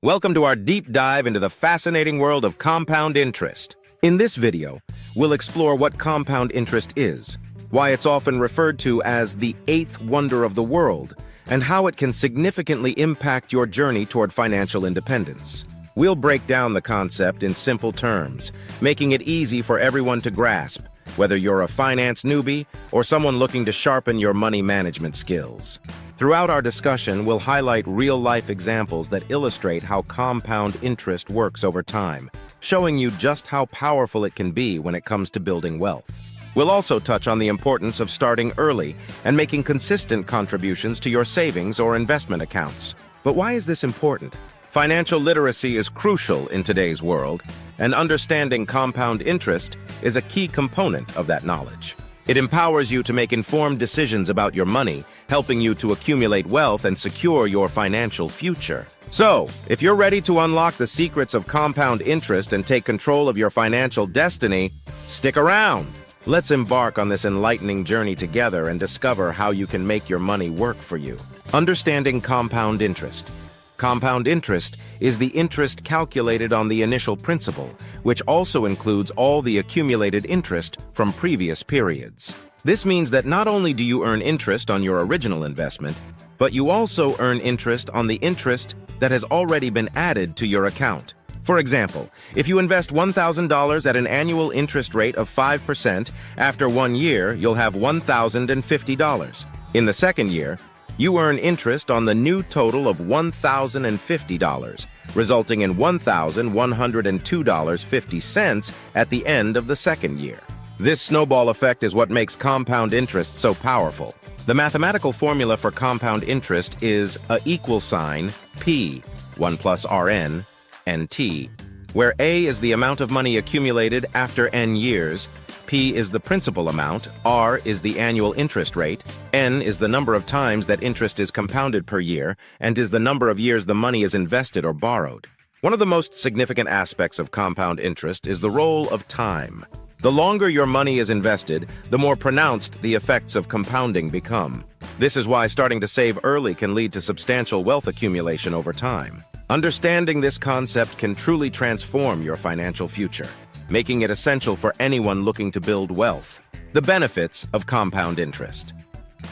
Welcome to our deep dive into the fascinating world of compound interest. In this video, we'll explore what compound interest is, why it's often referred to as the eighth wonder of the world, and how it can significantly impact your journey toward financial independence. We'll break down the concept in simple terms, making it easy for everyone to grasp, whether you're a finance newbie or someone looking to sharpen your money management skills. Throughout our discussion, we'll highlight real-life examples that illustrate how compound interest works over time, showing you just how powerful it can be when it comes to building wealth. We'll also touch on the importance of starting early and making consistent contributions to your savings or investment accounts. But why is this important? Financial literacy is crucial in today's world, and understanding compound interest is a key component of that knowledge. It empowers you to make informed decisions about your money, helping you to accumulate wealth and secure your financial future. So, if you're ready to unlock the secrets of compound interest and take control of your financial destiny, stick around. Let's embark on this enlightening journey together and discover how you can make your money work for you. Understanding compound interest. Compound interest is the interest calculated on the initial principal, which also includes all the accumulated interest from previous periods. This means that not only do you earn interest on your original investment, but you also earn interest on the interest that has already been added to your account. For example, if you invest $1,000 at an annual interest rate of 5%, after 1 year, you'll have $1,050. In the second year, you earn interest on the new total of $1,050, resulting in $1,102.50 at the end of the second year. This snowball effect is what makes compound interest so powerful. The mathematical formula for compound interest is a equal sign P, 1 plus Rn, NT, where A is the amount of money accumulated after N years, P is the principal amount, R is the annual interest rate, N is the number of times that interest is compounded per year, and is the number of years the money is invested or borrowed. One of the most significant aspects of compound interest is the role of time. The longer your money is invested, the more pronounced the effects of compounding become. This is why starting to save early can lead to substantial wealth accumulation over time. Understanding this concept can truly transform your financial future, making it essential for anyone looking to build wealth. The benefits of compound interest.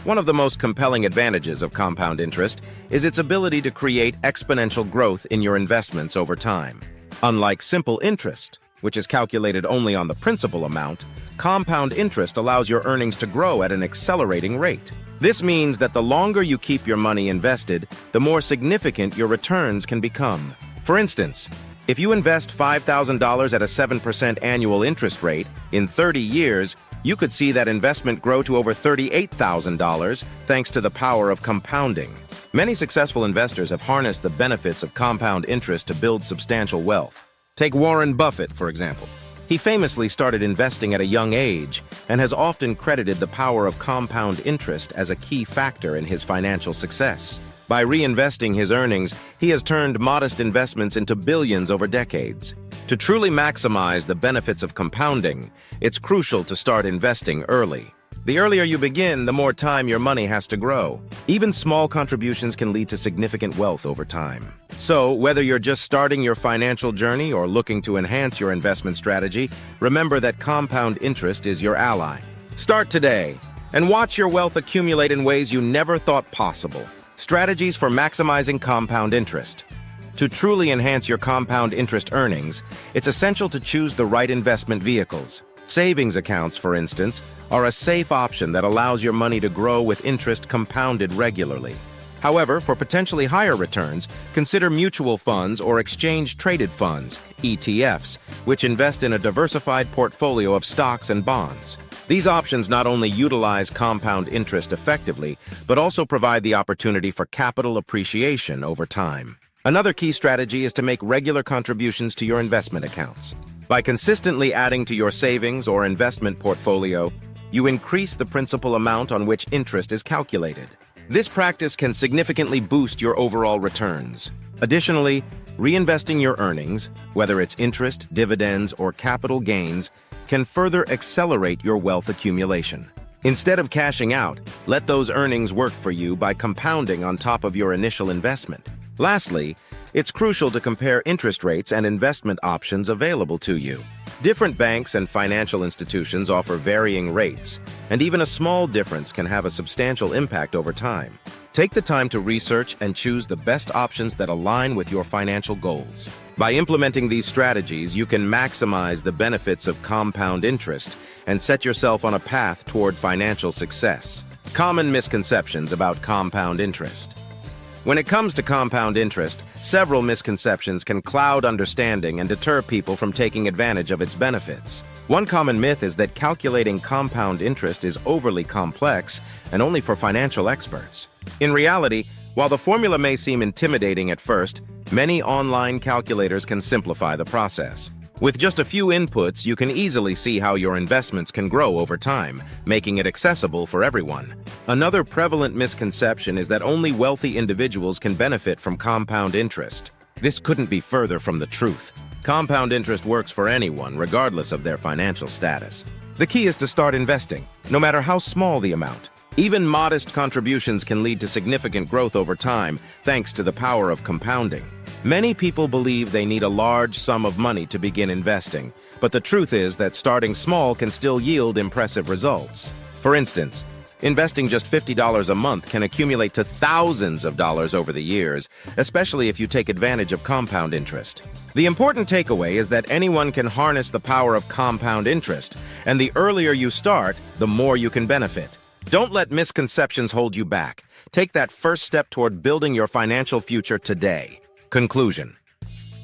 One of the most compelling advantages of compound interest is its ability to create exponential growth in your investments over time. Unlike simple interest, which is calculated only on the principal amount, compound interest allows your earnings to grow at an accelerating rate. This means that the longer you keep your money invested, the more significant your returns can become. For instance, if you invest $5,000 at a 7% annual interest rate, in 30 years, you could see that investment grow to over $38,000 thanks to the power of compounding. Many successful investors have harnessed the benefits of compound interest to build substantial wealth. Take Warren Buffett, for example. He famously started investing at a young age and has often credited the power of compound interest as a key factor in his financial success. By reinvesting his earnings, he has turned modest investments into billions over decades. To truly maximize the benefits of compounding, it's crucial to start investing early. The earlier you begin, the more time your money has to grow. Even small contributions can lead to significant wealth over time. So, whether you're just starting your financial journey or looking to enhance your investment strategy, remember that compound interest is your ally. Start today and watch your wealth accumulate in ways you never thought possible. Strategies for maximizing compound interest. To truly enhance your compound interest earnings, it's essential to choose the right investment vehicles. Savings accounts, for instance, are a safe option that allows your money to grow with interest compounded regularly. However, for potentially higher returns, consider mutual funds or exchange-traded funds, ETFs, which invest in a diversified portfolio of stocks and bonds. These options not only utilize compound interest effectively, but also provide the opportunity for capital appreciation over time. Another key strategy is to make regular contributions to your investment accounts. By consistently adding to your savings or investment portfolio, you increase the principal amount on which interest is calculated. This practice can significantly boost your overall returns. Additionally, reinvesting your earnings, whether it's interest, dividends, or capital gains, can further accelerate your wealth accumulation. Instead of cashing out, let those earnings work for you by compounding on top of your initial investment. Lastly, it's crucial to compare interest rates and investment options available to you. Different banks and financial institutions offer varying rates, and even a small difference can have a substantial impact over time. Take the time to research and choose the best options that align with your financial goals. By implementing these strategies, you can maximize the benefits of compound interest and set yourself on a path toward financial success. Common misconceptions about compound interest. When it comes to compound interest, several misconceptions can cloud understanding and deter people from taking advantage of its benefits. One common myth is that calculating compound interest is overly complex and only for financial experts. In reality, while the formula may seem intimidating at first, many online calculators can simplify the process. With just a few inputs, you can easily see how your investments can grow over time, making it accessible for everyone. Another prevalent misconception is that only wealthy individuals can benefit from compound interest. This couldn't be further from the truth. Compound interest works for anyone, regardless of their financial status. The key is to start investing, no matter how small the amount. Even modest contributions can lead to significant growth over time, thanks to the power of compounding. Many people believe they need a large sum of money to begin investing, but the truth is that starting small can still yield impressive results. For instance, investing just $50 a month can accumulate to thousands of dollars over the years, especially if you take advantage of compound interest. The important takeaway is that anyone can harness the power of compound interest, and the earlier you start, the more you can benefit. Don't let misconceptions hold you back. Take that first step toward building your financial future today. Conclusion.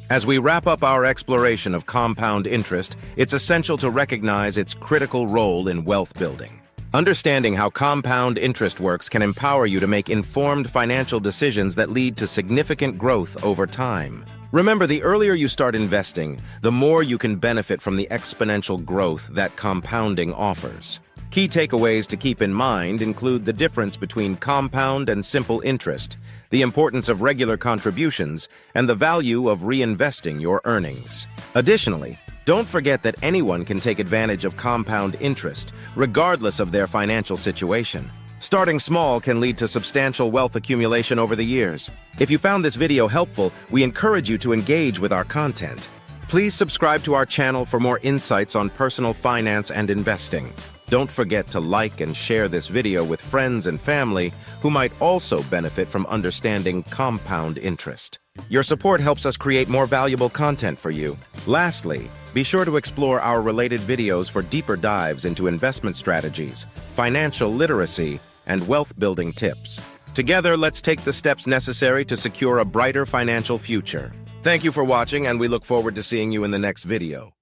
As we wrap up our exploration of compound interest, it's essential to recognize its critical role in wealth building. Understanding how compound interest works can empower you to make informed financial decisions that lead to significant growth over time. Remember, the earlier you start investing, the more you can benefit from the exponential growth that compounding offers. Key takeaways to keep in mind include the difference between compound and simple interest, the importance of regular contributions, and the value of reinvesting your earnings. Additionally, don't forget that anyone can take advantage of compound interest, regardless of their financial situation. Starting small can lead to substantial wealth accumulation over the years. If you found this video helpful, we encourage you to engage with our content. Please subscribe to our channel for more insights on personal finance and investing. Don't forget to like and share this video with friends and family who might also benefit from understanding compound interest. Your support helps us create more valuable content for you. Lastly, be sure to explore our related videos for deeper dives into investment strategies, financial literacy, and wealth-building tips. Together, let's take the steps necessary to secure a brighter financial future. Thank you for watching, and we look forward to seeing you in the next video.